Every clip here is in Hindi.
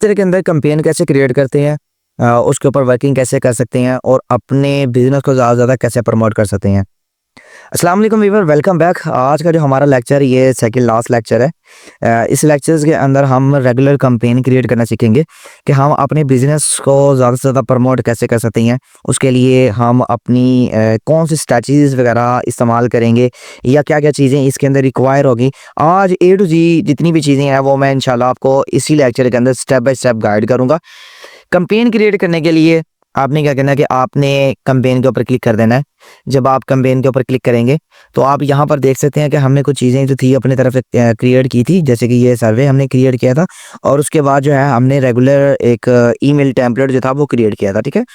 तरह के अंदर कैंपेन कैसे क्रिएट करते हैं, उसके ऊपर वर्किंग कैसे कर सकते हैं और अपने बिजनेस को ज़्यादा से ज़्यादा कैसे प्रमोट कर सकते हैं। अस्सलाम वालेकुम वीवर, वेलकम बैक। आज का जो हमारा लेक्चर ये सेकंड लास्ट लेक्चर है। इस लेक्चर्स के अंदर हम रेगुलर कैंपेन क्रिएट करना सीखेंगे कि हम अपने बिजनेस को ज़्यादा से ज़्यादा प्रमोट कैसे कर सकते हैं। उसके लिए हम अपनी कौन सी स्ट्रैटेजीज़ वगैरह इस्तेमाल करेंगे या क्या-क्या चीज़ें इसके अंदर रिक्वायर होगी। आज ए टू जी जितनी भी चीज़ें हैं वो मैं इंशाल्लाह आपको इसी लेक्चर के अंदर स्टेप बाय स्टेप गाइड करूँगा। कैंपेन क्रिएट करने के लिए आपने क्या करना है कि आपने कैंपेन के ऊपर क्लिक कर देना है। जब आप कैंपेन के ऊपर क्लिक करेंगे तो आप यहाँ पर देख सकते हैं कि हमने कुछ चीज़ें जो थी अपनी तरफ से क्रिएट की थी, जैसे कि ये सर्वे हमने क्रिएट किया था और उसके बाद जो है हमने रेगुलर एक ईमेल टेम्पलेट जो था वो क्रिएट किया था। ठीक है,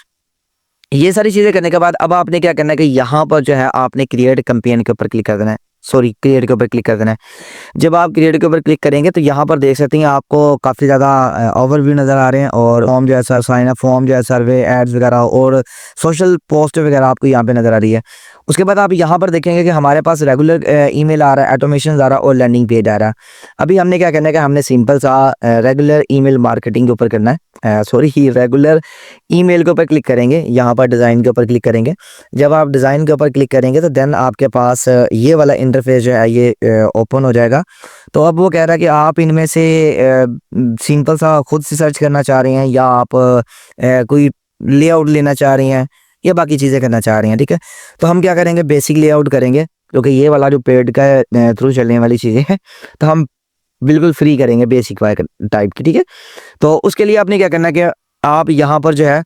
ये सारी चीज़ें करने के बाद अब आपने क्या करना है कि यहाँ पर जो है आपने क्रिएट कैंपेन के ऊपर क्लिक कर देना है, सॉरी क्रिएट के ऊपर क्लिक कर देना है। जब आप क्रिएट के ऊपर क्लिक करेंगे तो यहाँ पर देख सकते हैं आपको काफ़ी ज़्यादा ओवरव्यू नज़र आ रहे हैं और फॉर्म जो है साइन अप फॉर्म जो है, सर्वे एड्स वगैरह और सोशल पोस्ट वगैरह आपको यहाँ पे नज़र आ रही है। उसके बाद आप यहाँ पर देखेंगे कि हमारे पास रेगुलर ईमेल आ रहा है, ऑटोमेशन आ रहा है और लैंडिंग पेज आ रहा है। अभी हमने क्या करना है कि हमने सिंपल सा रेगुलर ईमेल मार्केटिंग के ऊपर करना है, सॉरी रेगुलर ईमेल के ऊपर क्लिक करेंगे, यहाँ पर डिज़ाइन के ऊपर क्लिक करेंगे। जब आप डिज़ाइन के ऊपर क्लिक करेंगे तो देन आपके पास ये वाला इंटरफेस जो है ये ओपन हो जाएगा। तो अब वो कह रहा है कि आप इनमें से सिंपल सा खुद से सर्च करना चाह रहे हैं या आप कोई लेआउट लेना चाह रहे हैं या बाकी चीज़ें करना चाह रहे हैं। ठीक है, तो हम क्या करेंगे, बेसिक लेआउट करेंगे क्योंकि ये वाला जो पेड का थ्रू चलने वाली चीज़ें हैं तो हम बिल्कुल फ्री करेंगे बेसिक वाई टाइप की। ठीक है, तो उसके लिए आपने क्या करना है कि आप यहाँ पर जो है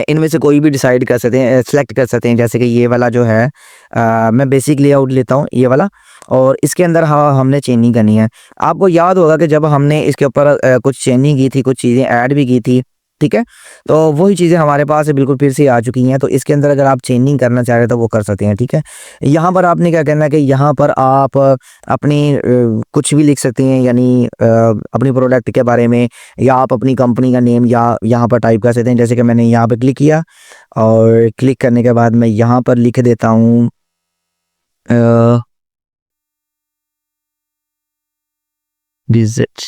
इनमें से कोई भी डिसाइड कर सकते हैं, सेलेक्ट कर सकते हैं। जैसे कि ये वाला जो है मैं बेसिक लेआउट लेता हूँ ये वाला और इसके अंदर हमने चेंजिंग करनी है। आपको याद होगा कि जब हमने इसके ऊपर कुछ चेंजिंग की थी, कुछ चीज़ें ऐड भी की थी। ठीक है, तो वही चीज़ें हमारे पास बिल्कुल फिर से आ चुकी हैं। तो इसके अंदर अगर आप चेंजिंग करना चाह रहे हैं तो वो कर सकते हैं। ठीक है, यहाँ पर आपने क्या करना है कि यहाँ पर आप अपनी कुछ भी लिख सकते हैं, यानी अपनी प्रोडक्ट के बारे में या आप अपनी कंपनी का नेम या यहाँ पर टाइप कर सकते हैं। जैसे कि मैंने यहाँ पर क्लिक किया और क्लिक करने के बाद मैं यहाँ पर लिख देता हूँ विजिट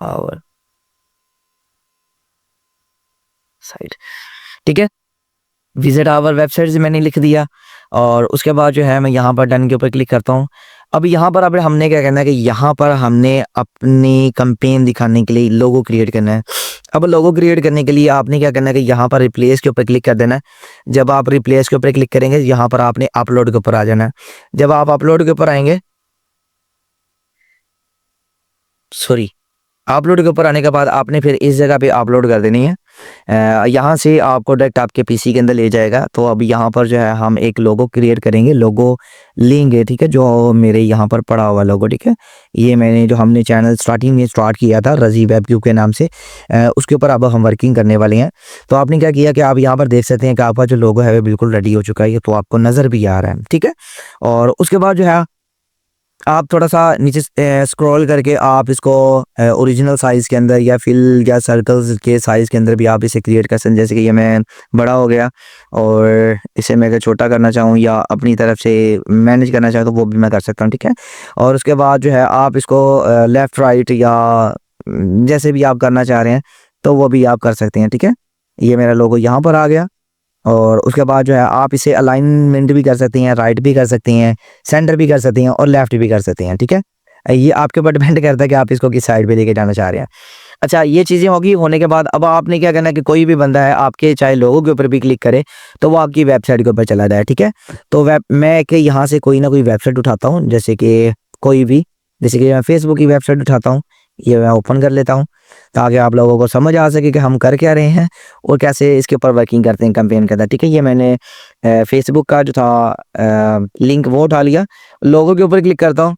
आवर साइट। ठीक है, विजिट आवर वेबसाइट से मैंने लिख दिया और उसके बाद जो है मैं यहाँ पर डन के ऊपर क्लिक करता हूँ। अब यहाँ पर अब हमने क्या करना है कि यहाँ पर हमने अपनी कैंपेन दिखाने के लिए लोगो क्रिएट करना है। अब लोगो क्रिएट करने के लिए आपने क्या करना है कि यहाँ पर रिप्लेस के ऊपर क्लिक कर देना है। जब आप रिप्लेस के ऊपर क्लिक करेंगे यहाँ पर आपने अपलोड के ऊपर आ जाना है। जब आप अपलोड के ऊपर आएंगे, सॉरी अपलोड के ऊपर आने के बाद आपने फिर इस जगह पे अपलोड कर देनी है। यहाँ से आपको डायरेक्ट आपके पीसी के अंदर ले जाएगा। तो अब यहाँ पर जो है हम एक लोगो क्रिएट करेंगे, लोगो लेंगे। ठीक है, जो मेरे यहाँ पर पड़ा हुआ लोगो। ठीक है, ये मैंने जो हमने चैनल स्टार्टिंग में स्टार्ट किया था रजी वेब क्यू के नाम से, उसके ऊपर अब हम वर्किंग करने वाले हैं। तो आपने क्या किया कि आप यहाँ पर देख सकते हैं कि आपका जो लोगो है वो बिल्कुल रेडी हो चुका है, तो आपको नज़र भी आ रहा है। ठीक है, और उसके बाद जो है आप थोड़ा सा नीचे स्क्रॉल करके आप इसको ओरिजिनल साइज़ के अंदर या फिल या सर्कल्स के साइज़ के अंदर भी आप इसे क्रिएट कर सकते हैं। जैसे कि ये मैं बड़ा हो गया और इसे मैं अगर छोटा करना चाहूँ या अपनी तरफ से मैनेज करना चाहूँ तो वो भी मैं कर सकता हूँ। ठीक है, और उसके बाद जो है आप इसको लेफ़्ट राइट या जैसे भी आप करना चाह रहे हैं तो वो भी आप कर सकते हैं। ठीक है, ये मेरा लोगो यहाँ पर आ गया और उसके बाद जो है आप इसे अलाइनमेंट भी कर सकते हैं, राइट भी कर सकते हैं, सेंटर भी कर सकते हैं और लेफ्ट भी कर सकते हैं। ठीक है, ये आपके ऊपर डिपेंड करता है कि आप इसको किस साइड पे लेके जाना चाह रहे हैं। अच्छा, ये चीज़ें होगी होने के बाद अब आपने क्या करना है कि कोई भी बंदा है आपके चाहे लोगों के ऊपर भी क्लिक करे तो वो आपकी वेबसाइट के ऊपर चला जाए। ठीक है, तो मैं कि यहाँ से कोई ना कोई वेबसाइट उठाता हूँ, जैसे कि कोई भी, जैसे कि मैं फेसबुक की वेबसाइट उठाता हूँ, ये मैं ओपन कर लेता हूँ ताकि आप लोगों को समझ आ सके कि हम कर क्या रहे हैं और कैसे इसके ऊपर वर्किंग करते हैं, कैंपेन करते हैं। ठीक है, ये मैंने फेसबुक का जो था लिंक वो उठा लिया, लोगों के ऊपर क्लिक करता हूँ।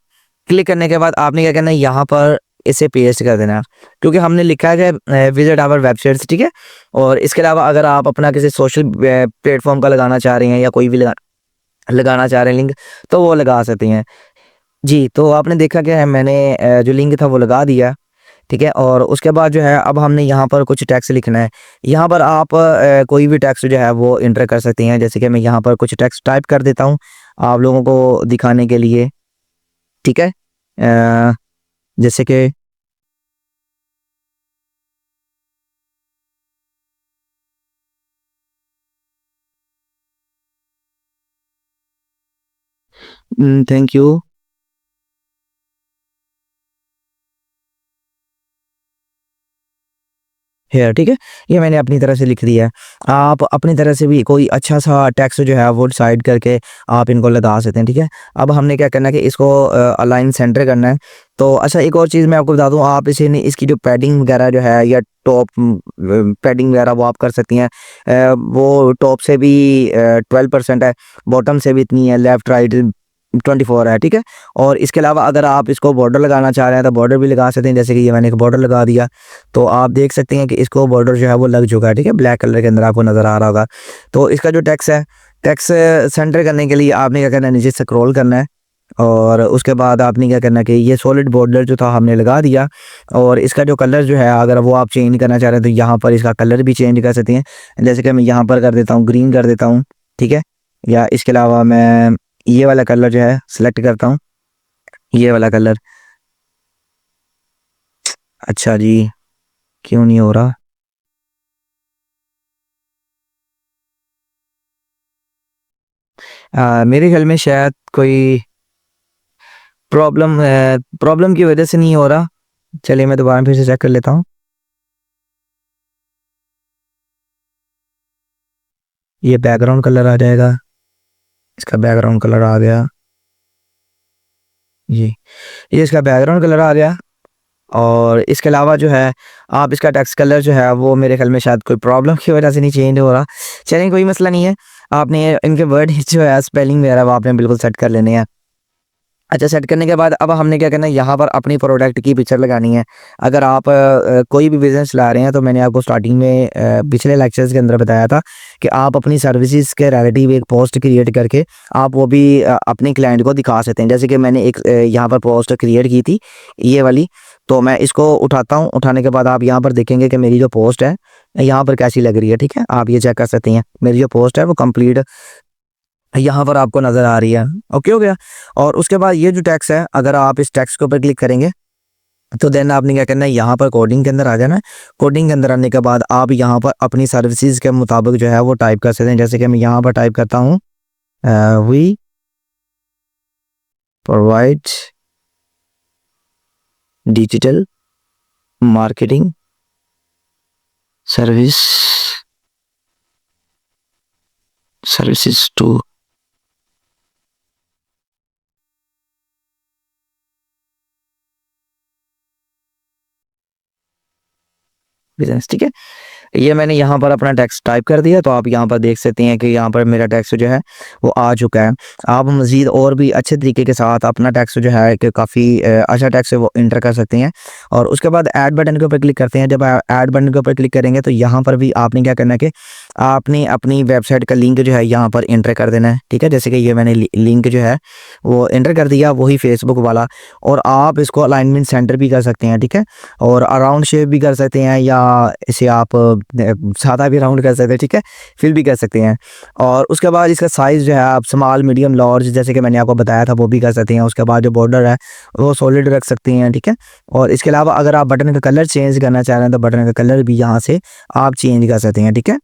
क्लिक करने के बाद आपने क्या करना है, यहाँ पर इसे पेस्ट कर देना क्योंकि हमने लिखा है कि विजिट आवर वेबसाइट्स। ठीक है, और इसके अलावा अगर आप अपना किसी सोशल प्लेटफॉर्म का लगाना चाह रहे हैं या कोई भी लगाना चाह रहे हैं लिंक तो वो लगा सकते हैं। जी, तो आपने देखा क्या है मैंने जो लिंक था वो लगा दिया। ठीक है, और उसके बाद जो है अब हमने यहाँ पर कुछ टेक्स्ट लिखना है। यहाँ पर आप कोई भी टेक्स्ट जो है वो एंटर कर सकते हैं। जैसे कि मैं यहाँ पर कुछ टेक्स्ट टाइप कर देता हूँ आप लोगों को दिखाने के लिए। ठीक है, जैसे कि थैंक यू। है ठीक है, ये मैंने अपनी तरह से लिख दिया है। आप अपनी तरह से भी कोई अच्छा सा टेक्स्ट जो है वो डिसाइड करके आप इनको लगा सकते हैं, ठीक है। अब हमने क्या करना है कि इसको अलाइन सेंटर करना है। तो अच्छा, एक और चीज़ मैं आपको बता दूं, आप इसे नहीं, इसकी जो पैडिंग वगैरह जो है या टॉप पैडिंग वगैरह वो आप कर सकती हैं। वो टॉप से भी 12% है, बॉटम से भी इतनी है, लेफ्ट राइट 24 है, ठीक है। और इसके अलावा अगर आप इसको बॉर्डर लगाना चाह रहे हैं तो बॉर्डर भी लगा सकते हैं, जैसे कि ये मैंने एक बॉर्डर लगा दिया। तो आप देख सकते हैं कि इसको बॉर्डर जो है वो लग चुका है, ठीक है, ब्लैक कलर के अंदर आपको नज़र आ रहा होगा। तो इसका जो टेक्स्ट है, टेक्स्ट सेंटर करने के लिए आपने क्या करना है, नीचे स्क्रॉल करना है। और उसके बाद आपने क्या करना है कि ये सॉलिड बॉर्डर जो था हमने लगा दिया। और इसका जो कलर जो है अगर वो आप चेंज करना चाह रहे हैं तो यहाँ पर इसका कलर भी चेंज कर सकते हैं। जैसे कि मैं यहाँ पर कर देता हूँ, ग्रीन कर देता हूँ, ठीक है। या इसके अलावा मैं ये वाला कलर जो है सिलेक्ट करता हूँ, ये वाला कलर। अच्छा जी, क्यों नहीं हो रहा? मेरे ख्याल में शायद कोई प्रॉब्लम है, प्रॉब्लम की वजह से नहीं हो रहा। चलिए मैं दोबारा फिर से चेक कर लेता हूँ। ये बैकग्राउंड कलर आ जाएगा, इसका बैकग्राउंड कलर आ गया, ये इसका बैकग्राउंड कलर आ गया। और इसके अलावा जो है आप इसका टेक्स्ट कलर जो है वो मेरे ख्याल में शायद कोई प्रॉब्लम की वजह से नहीं चेंज हो रहा। चलिए कोई मसला नहीं है, आपने इनके वर्ड जो है स्पेलिंग वगैरह वो आपने बिल्कुल सेट कर लेने हैं। अच्छा, सेट करने के बाद अब हमने क्या करना है, यहाँ पर अपनी प्रोडक्ट की पिक्चर लगानी है। अगर आप कोई भी बिज़नेस चला रहे हैं तो मैंने आपको स्टार्टिंग में पिछले लेक्चर्स के अंदर बताया था कि आप अपनी सर्विसेज के रिलेटिव एक पोस्ट क्रिएट करके आप वो भी अपने क्लाइंट को दिखा सकते हैं। जैसे कि मैंने एक यहाँ पर पोस्ट क्रिएट की थी, ये वाली। तो मैं इसको उठाता हूँ, उठाने के बाद आप यहाँ पर देखेंगे कि मेरी जो पोस्ट है यहाँ पर कैसी लग रही है, ठीक है। आप ये चेक कर सकते हैं, मेरी जो पोस्ट है वो कंप्लीट यहाँ पर आपको नज़र आ रही है। ओके हो गया। और उसके बाद ये जो टैक्स है, अगर आप इस टैक्स के ऊपर क्लिक करेंगे तो देन आपने क्या करना है, यहाँ पर कोडिंग के अंदर आ जाना है। कोडिंग के अंदर आने के बाद आप यहाँ पर अपनी सर्विसेज के मुताबिक जो है वो टाइप कर सकते हैं। जैसे कि मैं यहाँ पर टाइप करता हूँ, we provide digital marketing service services to business, ठीक है। ये मैंने यहाँ पर अपना टेक्स्ट टाइप कर दिया। तो आप यहाँ पर देख सकते हैं कि यहाँ पर मेरा टेक्स्ट जो है वो आ चुका है। आप मज़ीद और भी अच्छे तरीके के साथ अपना टेक्स्ट जो है कि काफ़ी अच्छा टेक्स्ट है वो इंटर कर सकते हैं। और उसके बाद ऐड बटन के ऊपर क्लिक करते हैं। जब ऐड बटन के ऊपर क्लिक करेंगे तो यहाँ पर भी आपने क्या करना है कि आपने अपनी वेबसाइट का लिंक जो है यहाँ पर इंटर कर देना है, ठीक है। जैसे कि ये मैंने लिंक जो है वो इंटर कर दिया, वही फेसबुक वाला। और आप इसको अलाइनमेंट सेंटर भी कर सकते हैं, ठीक है। और अराउंड शेप भी कर सकते हैं, या इसे आप सादा भी राउंड कर सकते हैं, ठीक है, फिल भी कर सकते हैं। और उसके बाद इसका साइज़ जो है आप स्मॉल मीडियम लार्ज जैसे कि मैंने आपको बताया था वो भी कर सकते हैं। उसके बाद जो बॉर्डर है वो सॉलिड रख सकते हैं, ठीक है। और इसके अलावा अगर आप बटन का कलर चेंज करना चाह रहे हैं तो बटन का कलर भी यहाँ से आप चेंज कर सकते हैं, ठीक है।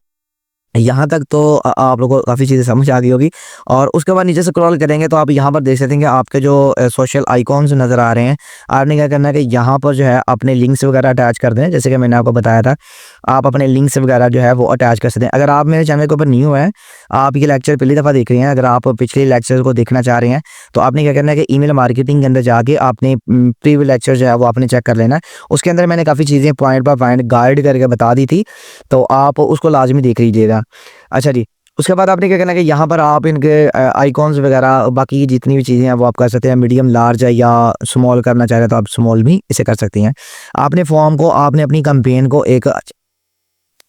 यहाँ तक तो आप लोगों को काफ़ी चीज़ें समझ आ गई होगी। और उसके बाद नीचे स्क्रॉल करेंगे तो आप यहाँ पर देख सकते हैं कि आपके जो सोशल आइकॉन्स नज़र आ रहे हैं। आपने क्या करना है कि यहाँ पर जो है अपने लिंक्स वगैरह अटैच कर दें, जैसे कि मैंने आपको बताया था। आप अपने लिंक्स वगैरह जो है वो अटैच कर सकते हैं। अगर आप मेरे चैनल के ऊपर न्यू है, आप ये लेक्चर पहली दफ़ा देख रहे हैं, अगर आप पिछले लेक्चर को देखना चाह रहे हैं तो आपने क्या करना है कि ईमेल मार्केटिंग के अंदर जाके आपने प्रीवियस लेक्चर जो है वो आपने चेक कर लेना है। उसके अंदर मैंने काफ़ी चीज़ें पॉइंट बाय पॉइंट गाइड करके बता दी थी, तो आप उसको लाजमी देख लीजिएगा। अच्छा जी, उसके बाद आपने क्या करना है कि यहाँ पर आप इनके आइकॉन्स वगैरह बाकी की जितनी भी चीज़ें हैं वो आप कर सकते हैं। मीडियम लार्ज है या स्मॉल करना चाह रहे हैं तो आप स्मॉल भी इसे कर सकते हैं। आपने फॉर्म को, आपने अपनी कैंपेन को एक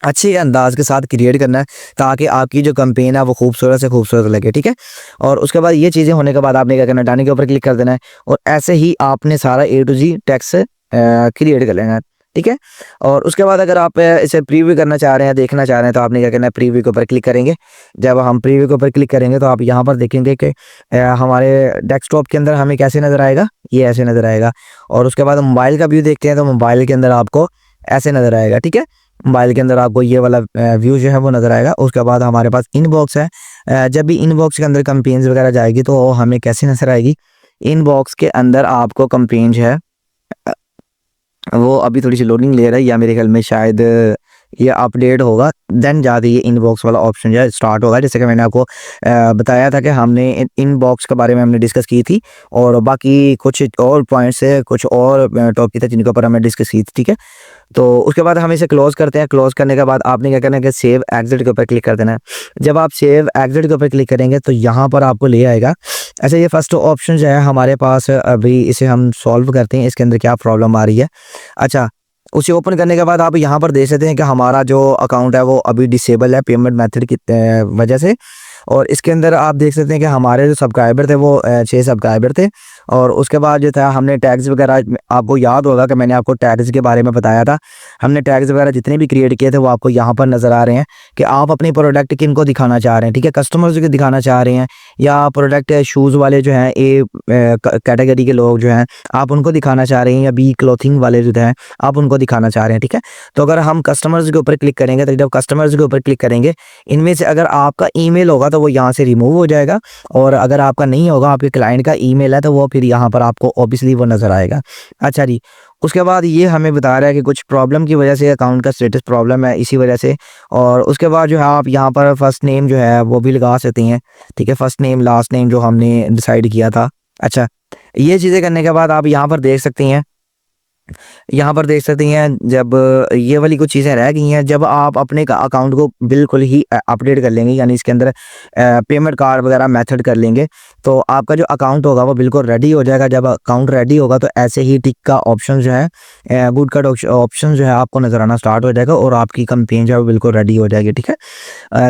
अच्छे अंदाज के साथ क्रिएट करना है ताकि आपकी जो कैंपेन है वो खूबसूरत से खूबसूरत लगे, ठीक है। और उसके बाद ये चीज़ें होने के बाद आपने क्या करना है, डन के ऊपर क्लिक कर देना है। और ऐसे ही आपने सारा A to Z text create कर लेना है। ठीक है। और उसके बाद अगर आप इसे प्रीव्यू करना चाह रहे हैं, देखना चाह रहे हैं, तो आपने क्या करना है, प्रीव्यू के ऊपर क्लिक करेंगे। जब हम प्रीव्यू के ऊपर क्लिक करेंगे तो आप यहाँ पर देखेंगे कि हमारे डेस्कटॉप के अंदर हमें कैसे नज़र आएगा, ये ऐसे नज़र आएगा। और उसके बाद मोबाइल का व्यू देखते हैं तो मोबाइल के अंदर आपको ऐसे नज़र आएगा, ठीक है। मोबाइल के अंदर आपको ये वाला व्यू जो है वो नज़र आएगा। उसके बाद हमारे पास इनबॉक्स है। जब भी इनबॉक्स के अंदर कंपेन्स वगैरह जाएगी तो वो हमें कैसे नज़र आएगी, इनबॉक्स के अंदर आपको कंपेन जो है वो अभी थोड़ी सी लोडिंग ले रहा है, या मेरे ख्याल में शायद ये अपडेट होगा, देन जाके ये इनबॉक्स वाला ऑप्शन जो है स्टार्ट होगा। जैसे कि मैंने आपको बताया था कि हमने इनबॉक्स के बारे में हमने डिस्कस की थी, और बाकी कुछ और पॉइंट्स है, कुछ और टॉपिक थे जिनके ऊपर हमने डिस्कस की थी, ठीक है। तो उसके बाद हम इसे क्लोज करते हैं। क्लोज करने के बाद आपने क्या करना है कि सेव एग्जिट के ऊपर क्लिक कर देना है। जब आप सेव एग्जिट के ऊपर क्लिक करेंगे तो यहाँ पर आपको ले आएगा। अच्छा, ये फर्स्ट ऑप्शन जो है हमारे पास, अभी इसे हम सॉल्व करते हैं, इसके अंदर क्या प्रॉब्लम आ रही है। अच्छा, उसे ओपन करने के बाद आप यहाँ पर देख सकते हैं कि हमारा जो अकाउंट है वो अभी डिसेबल है पेमेंट मेथड की वजह से। और इसके अंदर आप देख सकते हैं कि हमारे जो सब्सक्राइबर थे वो 6 सब्सक्राइबर थे। और उसके बाद जो था हमने टैग्स वगैरह, आपको याद होगा कि मैंने आपको टैग्स के बारे में बताया था। हमने टैग्स वगैरह जितने भी क्रिएट किए थे वो आपको यहाँ पर नज़र आ रहे हैं कि आप अपनी प्रोडक्ट किन को दिखाना चाह रहे हैं, ठीक है। कस्टमर्स को दिखाना चाह रहे हैं, या प्रोडक्ट शूज़ वाले जो हैं ए कैटेगरी के लोग जो हैं आप उनको दिखाना चाह रहे हैं, या बी क्लोथिंग वाले जो हैं आप उनको दिखाना चाह रहे हैं, ठीक है। तो अगर हम कस्टमर्स के ऊपर क्लिक करेंगे, तो जब कस्टमर्स के ऊपर क्लिक करेंगे, इनमें से अगर आपका ईमेल होगा तो वो यहाँ से रिमूव हो जाएगा, और अगर आपका नहीं होगा, आपके क्लाइंट का ईमेल है, तो वो फिर यहाँ पर आपको ऑब्वियसली वो नज़र आएगा। अच्छा जी, उसके बाद ये हमें बता रहा है कि कुछ प्रॉब्लम की वजह से अकाउंट का स्टेटस प्रॉब्लम है, इसी वजह से। और उसके बाद जो है आप यहाँ पर फर्स्ट नेम जो है वो भी लगा सकते हैं, ठीक है, फर्स्ट नेम लास्ट नेम जो हमने डिसाइड किया था। अच्छा, ये चीज़ें करने के बाद आप यहाँ पर देख सकते हैं, यहाँ पर देख सकते हैं जब ये वाली कुछ चीज़ें रह गई हैं, जब आप अपने अकाउंट को बिल्कुल ही अपडेट कर लेंगे, यानी इसके अंदर पेमेंट कार्ड वगैरह मेथड कर लेंगे, तो आपका जो अकाउंट होगा वो बिल्कुल रेडी हो जाएगा। जब अकाउंट रेडी होगा तो ऐसे ही टिक का ऑप्शन जो है, गुड कार्ड ऑप्शन जो है आपको नज़र आना स्टार्ट हो जाएगा, और आपकी कंपेन जो है वो बिल्कुल रेडी हो जाएगी, ठीक है।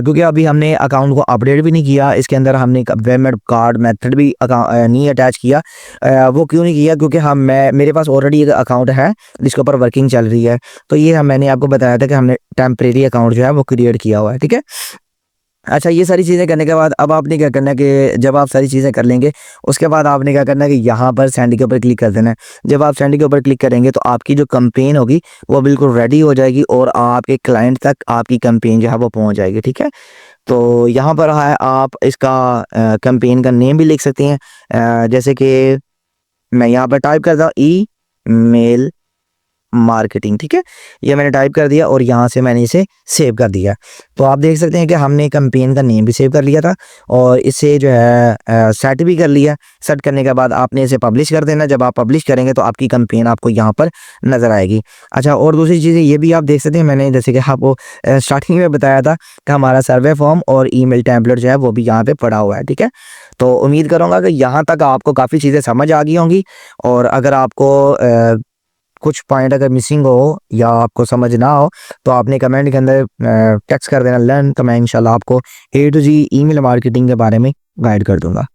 क्योंकि अभी हमने अकाउंट को अपडेट भी नहीं किया, इसके अंदर हमने पेमेंट कार्ड मेथड भी नहीं अटैच किया। वो क्यों नहीं किया, क्योंकि मेरे पास ऑलरेडी एक अकाउंट है जिसके ऊपर वर्किंग चल रही है। तो ये मैंने आपको बताया था कि हमने टेम्परेरी अकाउंट जो है वो क्रिएट किया हुआ है, ठीक है। अच्छा, ये सारी चीज़ें करने के बाद अब आपने क्या करना है कि जब आप सारी चीज़ें कर लेंगे, उसके बाद आपने क्या करना है कि यहाँ पर सेंड के ऊपर क्लिक कर देना है। जब आप सेंड के ऊपर क्लिक करेंगे तो आपकी जो कंपेन होगी वो बिल्कुल रेडी हो जाएगी, और आपके क्लाइंट तक आपकी कंपेन जो है वो पहुँच जाएगी, ठीक है। तो यहाँ पर है आप इसका कंपेन का नेम भी लिख सकते हैं। जैसे कि मैं यहाँ पर टाइप करता हूँ ई मेल मार्केटिंग, ठीक है। ये मैंने टाइप कर दिया और यहाँ से मैंने इसे सेव कर दिया। तो आप देख सकते हैं कि हमने कैंपेन का नेम भी सेव कर लिया था, और इसे जो है सेट भी कर लिया। सेट करने के बाद आपने इसे पब्लिश कर देना। जब आप पब्लिश करेंगे तो आपकी कैंपेन आपको यहाँ पर नज़र आएगी। अच्छा, और दूसरी चीज़ें ये भी आप देख सकते हैं, मैंने जैसे कि आपको स्टार्टिंग में बताया था कि हमारा सर्वे फॉर्म और ईमेल टेम्पलेट जो है वो भी यहाँ पे पड़ा हुआ है, ठीक है। तो उम्मीद करूँगा कि यहाँ तक आपको काफ़ी चीज़ें समझ आ गई होंगी, और अगर आपको कुछ पॉइंट अगर मिसिंग हो या आपको समझ ना हो तो आपने कमेंट के अंदर टेक्स्ट कर देना लर्न, तो मैं इंशाल्लाह आपको A to Z email marketing के बारे में गाइड कर दूंगा।